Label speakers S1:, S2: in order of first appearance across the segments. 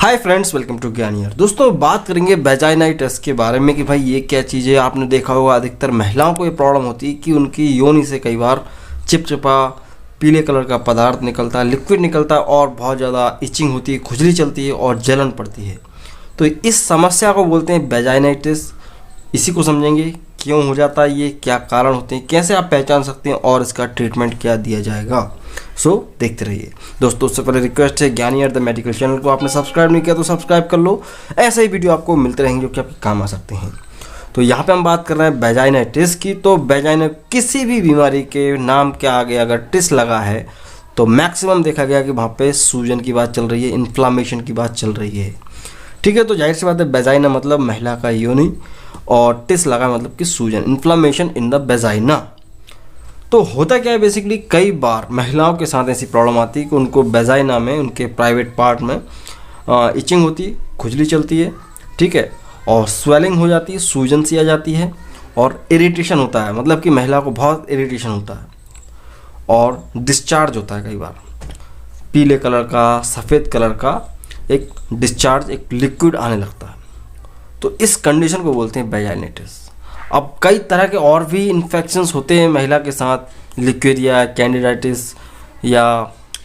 S1: Hi friends, welcome to Gyaniyar. दोस्तों बात करेंगे वेजाइनाइटिस के बारे में कि भाई ये क्या चीज़ है। आपने देखा होगा अधिकतर महिलाओं को ये प्रॉब्लम होती है कि उनकी योनि से कई बार चिपचिपा पीले कलर का पदार्थ निकलता है, लिक्विड निकलता है और बहुत ज़्यादा इचिंग होती है, खुजली चलती है और जलन पड़ती है। तो इस समस्या को बोलते हैं वेजाइनाइटिस। इसी को समझेंगे क्यों हो जाता है, ये क्या कारण होते हैं, कैसे आप पहचान सकते हैं और इसका ट्रीटमेंट क्या दिया जाएगा। सो देखते रहिए दोस्तों। उससे पहले रिक्वेस्ट है, ज्ञानियर द मेडिकल चैनल को आपने सब्सक्राइब नहीं किया तो सब्सक्राइब कर लो। ऐसे ही वीडियो आपको मिलते रहेंगे जो कि आपके काम आ सकते हैं। तो यहाँ पे हम बात कर रहे हैं वेजाइनाइटिस की। तो वेजाइना किसी भी बीमारी के नाम के आगे अगर टिस लगा है तो मैक्सिमम देखा गया कि वहाँ पे सूजन की बात चल रही है, इन्फ्लामेशन की बात चल रही है। ठीक है, तो जाहिर सी बात है वेजाइना मतलब महिला का योनि और टिस लगा मतलब कि सूजन, इन्फ्लामेशन इन द वेजाइना। तो होता क्या है बेसिकली, कई बार महिलाओं के साथ ऐसी प्रॉब्लम आती है कि उनको वेजाइना में, उनके प्राइवेट पार्ट में इचिंग होती है, खुजली चलती है, ठीक है, और स्वेलिंग हो जाती है, सूजन सी आ जाती है और इरिटेशन होता है, मतलब कि महिला को बहुत इरिटेशन होता है और डिस्चार्ज होता है। कई बार पीले कलर का, सफ़ेद कलर का एक डिस्चार्ज, एक लिक्विड आने लगता है। तो इस कंडीशन को बोलते हैं वेजाइनाइटिस। अब कई तरह के और भी इन्फेक्शंस होते हैं महिला के साथ, लिक्वेरिया, कैंडिडाइटिस या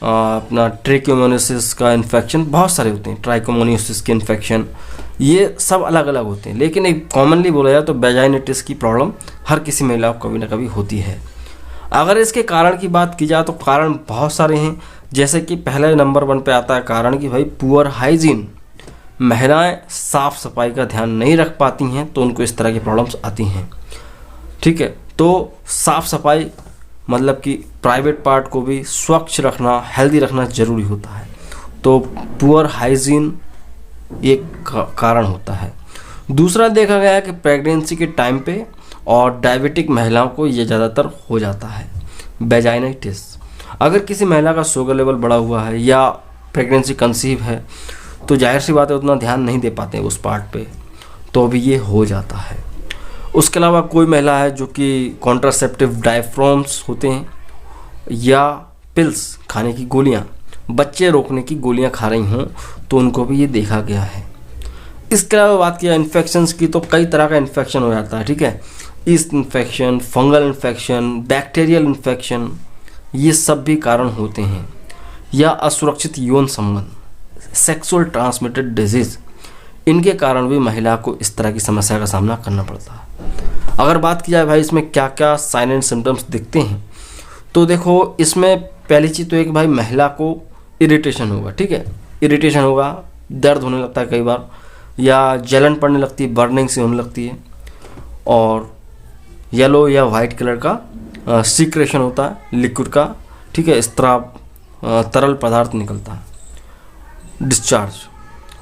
S1: अपना ट्रैकोमोनियासिस का इन्फेक्शन, बहुत सारे होते हैं, ट्राइकोमोनियासिस के इन्फेक्शन, ये सब अलग अलग होते हैं। लेकिन एक कॉमनली बोला जाए तो वेजाइनाइटिस की प्रॉब्लम हर किसी महिला को कभी ना कभी होती है। अगर इसके कारण की बात की जाए तो कारण बहुत सारे हैं। जैसे कि पहले नंबर 1 पे आता है कारण कि भाई पुअर हाइजीन, महिलाएं साफ़ सफाई का ध्यान नहीं रख पाती हैं तो उनको इस तरह की प्रॉब्लम्स आती हैं। ठीक है, तो साफ़ सफाई मतलब कि प्राइवेट पार्ट को भी स्वच्छ रखना, हेल्दी रखना ज़रूरी होता है। तो पुअर हाइजीन एक कारण होता है। दूसरा देखा गया है कि प्रेगनेंसी के टाइम पे और डायबिटिक महिलाओं को ये ज़्यादातर हो जाता है वेजाइनाइटिस। अगर किसी महिला का शुगर लेवल बढ़ा हुआ है या प्रेगनेंसी कंसीव है तो जाहिर सी बात है उतना ध्यान नहीं दे पाते उस पार्ट पे, तो भी ये हो जाता है। उसके अलावा कोई महिला है जो कि कॉन्ट्रासेप्टिव डायफ्राम्स होते हैं या पिल्स खाने की गोलियां, बच्चे रोकने की गोलियां खा रही हों तो उनको भी ये देखा गया है। इसके अलावा बात किया इन्फेक्शंस की तो कई तरह का इन्फेक्शन हो जाता है। ठीक है, east infection, fungal infection, bacterial infection, ये सब भी कारण होते हैं। या असुरक्षित यौन संबंध, सेक्सुअल ट्रांसमिटेड डिजीज़, इनके कारण भी महिला को इस तरह की समस्या का सामना करना पड़ता है। अगर बात की जाए भाई इसमें क्या क्या साइन एंड सिम्टम्स दिखते हैं तो देखो, इसमें पहली चीज़ तो एक भाई महिला को इरिटेशन होगा। ठीक है, इरिटेशन होगा, दर्द होने लगता है कई बार, या जलन पड़ने लगती है, बर्निंग से होने लगती है, और येलो या वाइट कलर का सीक्रेशन होता है लिक्विड का। ठीक है, इस तरह तरल पदार्थ निकलता है, डिस्चार्ज।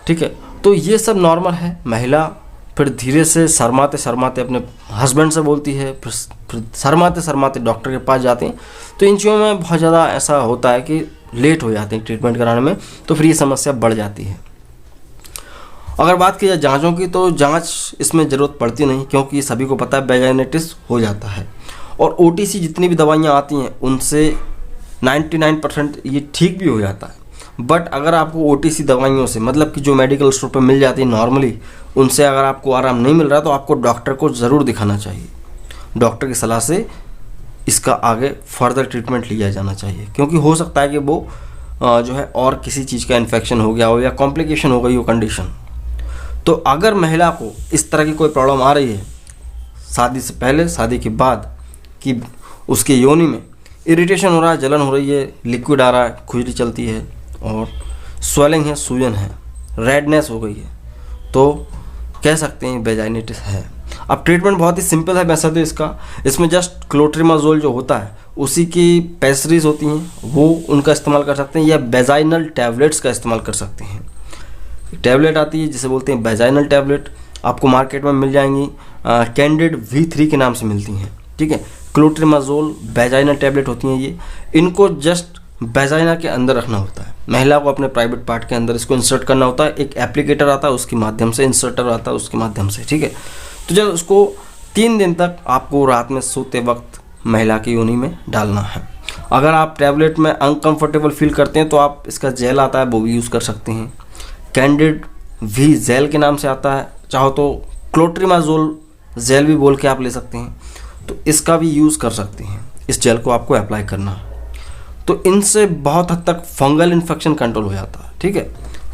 S1: ठीक है, तो ये सब नॉर्मल है। महिला फिर धीरे से शर्माते शर्माते अपने हस्बैंड से बोलती है, फिर शर्माते शर्माते डॉक्टर के पास जाते हैं। तो इन चीज़ों में बहुत ज़्यादा ऐसा होता है कि लेट हो जाते हैं ट्रीटमेंट कराने में, तो फिर ये समस्या बढ़ जाती है। अगर बात की जाए जाँचों की तो जाँच इसमें ज़रूरत पड़ती नहीं, क्योंकि सभी को पता है वेजाइनाइटिस हो जाता है। और OTC जितनी भी दवाइयाँ आती हैं उनसे 99% ये ठीक भी हो जाता है। बट अगर आपको OTC दवाइयों से, मतलब कि जो मेडिकल स्टोर पर मिल जाती है नॉर्मली, उनसे अगर आपको आराम नहीं मिल रहा तो आपको डॉक्टर को ज़रूर दिखाना चाहिए। डॉक्टर की सलाह से इसका आगे फर्दर ट्रीटमेंट लिया जाना चाहिए, क्योंकि हो सकता है कि वो जो है और किसी चीज़ का इन्फेक्शन हो गया हो या कॉम्प्लिकेशन हो गई हो कंडीशन। तो अगर महिला को इस तरह की कोई प्रॉब्लम आ रही है शादी से पहले, शादी के बाद, कि उसके योनि में इरिटेशन हो रहा है, जलन हो रही है, लिक्विड आ रहा है, खुजली चलती है और स्वेलिंग है, सूजन है, रेडनेस हो गई है, तो कह सकते हैं वेजाइनाइटिस है। अब ट्रीटमेंट बहुत ही सिंपल है वैसे तो इसमें जस्ट क्लोट्रिमाजोल जो होता है उसी की पेस्ट्रीज होती हैं, वो उनका इस्तेमाल कर सकते हैं, या वेजाइनल टैबलेट्स का इस्तेमाल कर सकते हैं। टैबलेट आती है जिसे बोलते हैं वेजाइनल टैबलेट, आपको मार्केट में मिल जाएंगी, कैंडिड V3 के नाम से मिलती हैं। ठीक है, क्लोट्रिमाजोल वेजाइनल टैबलेट होती हैं ये। इनको जस्ट वेजाइना के अंदर रखना होता है, महिला को अपने प्राइवेट पार्ट के अंदर इसको इंसर्ट करना होता है। एक एप्लीकेटर आता है उसके माध्यम से, इंसर्टर आता है उसके माध्यम से। ठीक है, तो जब उसको 3 दिन तक आपको रात में सोते वक्त महिला की योनि में डालना है। अगर आप टैबलेट में अनकंफर्टेबल फील करते हैं तो आप इसका जेल आता है वो भी यूज़ कर सकते हैं। कैंडिड वी जेल के नाम से आता है, चाहो तो क्लोट्रिमाजोल जेल भी बोल के आप ले सकते हैं, तो इसका भी यूज़ कर सकते हैं। इस जेल को आपको अप्लाई करना, तो इनसे बहुत हद तक फंगल इन्फेक्शन कंट्रोल हो जाता है। ठीक है,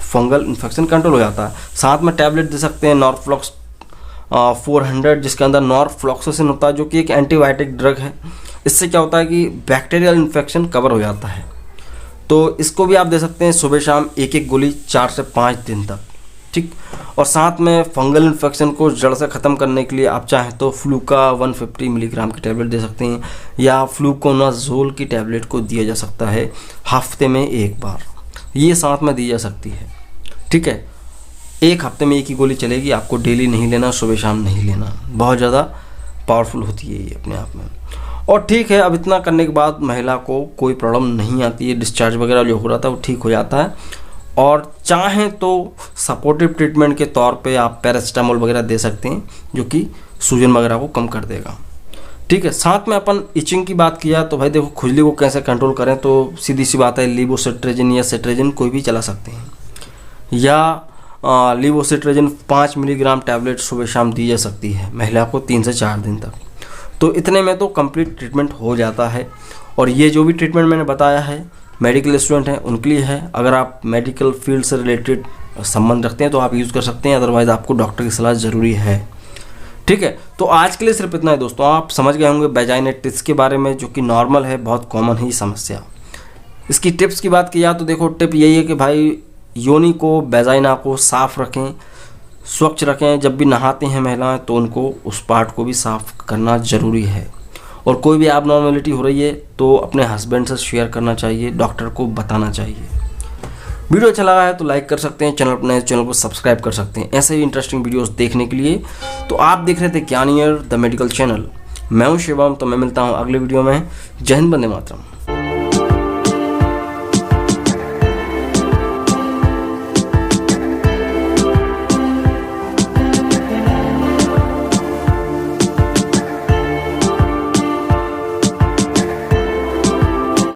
S1: फंगल इन्फेक्शन कंट्रोल हो जाता है। साथ में टैबलेट दे सकते हैं नॉर्फ्लॉक्स 400, जिसके अंदर नॉर्फ्लॉक्सासिन होता है, जो कि एक एंटीबायोटिक ड्रग है। इससे क्या होता है कि बैक्टीरियल इन्फेक्शन कवर हो जाता है। तो इसको भी आप दे सकते हैं सुबह शाम 1-1 गोली 4 से 5 दिन तक। ठीक, और साथ में फंगल इन्फेक्शन को जड़ से ख़त्म करने के लिए आप चाहें तो फ्लूका 150 मिलीग्राम की टैबलेट दे सकते हैं, या फ्लूकोनाजोल की टैबलेट को दिया जा सकता है हफ्ते में 1 बार, ये साथ में दी जा सकती है। ठीक है, 1 हफ्ते में 1 ही गोली चलेगी, आपको डेली नहीं लेना, सुबह शाम नहीं लेना। बहुत ज़्यादा पावरफुल होती है ये अपने आप में। और ठीक है, अब इतना करने के बाद महिला को कोई प्रॉब्लम नहीं आती है, डिस्चार्ज वगैरह जो हो रहा था वो ठीक हो जाता है। और चाहें तो सपोर्टिव ट्रीटमेंट के तौर पे आप पैरासीटामोल वगैरह दे सकते हैं, जो कि सूजन वगैरह को कम कर देगा। ठीक है, साथ में अपन इचिंग की बात किया तो भाई देखो, खुजली को कैसे कंट्रोल करें, तो सीधी सी बात है, लीवोसिट्रेजिन या सिट्रेजिन कोई भी चला सकते हैं, या लीवोसिट्रेजिन 5 मिलीग्राम टैबलेट सुबह शाम दी जा सकती है महिला को 3 से 4 दिन तक। तो इतने में तो कंप्लीट ट्रीटमेंट हो जाता है। और ये जो भी ट्रीटमेंट मैंने बताया है मेडिकल स्टूडेंट हैं उनके लिए है। अगर आप मेडिकल फील्ड से रिलेटेड संबंध रखते हैं तो आप यूज़ कर सकते हैं, अदरवाइज़ आपको डॉक्टर की सलाह ज़रूरी है। ठीक है, तो आज के लिए सिर्फ इतना है दोस्तों। आप समझ गए होंगे वेजाइनाइटिस के बारे में, जो कि नॉर्मल है, बहुत कॉमन है ये समस्या। इसकी टिप्स की बात की जाए तो देखो, टिप यही है कि भाई योनि को, वेजाइना को साफ़ रखें, स्वच्छ रखें। जब भी नहाते हैं महिलाएं तो उनको उस पार्ट को भी साफ़ करना ज़रूरी है। और कोई भी एबनॉर्मलिटी हो रही है तो अपने हस्बैंड से शेयर करना चाहिए, डॉक्टर को बताना चाहिए। वीडियो अच्छा लगा है तो लाइक कर सकते हैं, चैनल को सब्सक्राइब कर सकते हैं ऐसे ही इंटरेस्टिंग वीडियोस देखने के लिए। तो आप देख रहे थे ज्ञानियर द मेडिकल चैनल। मैं हूं शिवम, तो मैं मिलता हूं अगले वीडियो में। जय हिंद, वंदे मातरम।